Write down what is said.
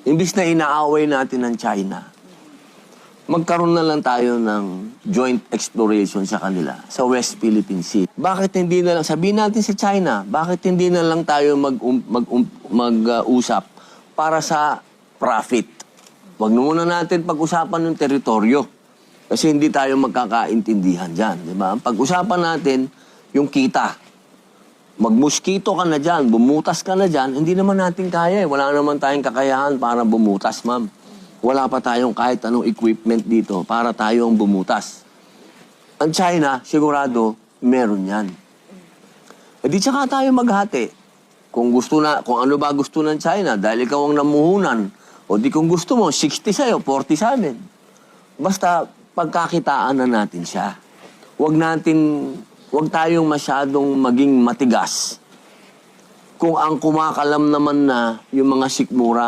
Imbis na inaaway natin ng China, magkaroon na lang tayo ng joint exploration sa kanila, sa West Philippine Sea. Bakit hindi na lang, sabihin natin sa China, bakit hindi na lang tayo mag-usap para sa profit? Huwag muna natin pag-usapan ng teritoryo. Kasi hindi tayo magkakaintindihan dyan, di ba? Pag-usapan natin yung kita. Magmuskito ka na dyan, bumutas ka na dyan, hindi naman natin kaya eh. Wala naman tayong kakayahan para bumutas, ma'am. Wala pa tayong kahit anong equipment dito para tayo ang bumutas. Ang China, sigurado, meron yan. E di tsaka tayo maghati. Kung ano ba gusto ng China, dahil ikaw ang namuhunan, o di kung gusto mo, 60 sa'yo, 40 sa amin. Basta pagkakitaan na natin siya. Huwag tayong masyadong maging matigas. Kung ang kumakalam naman na yung mga sikmura,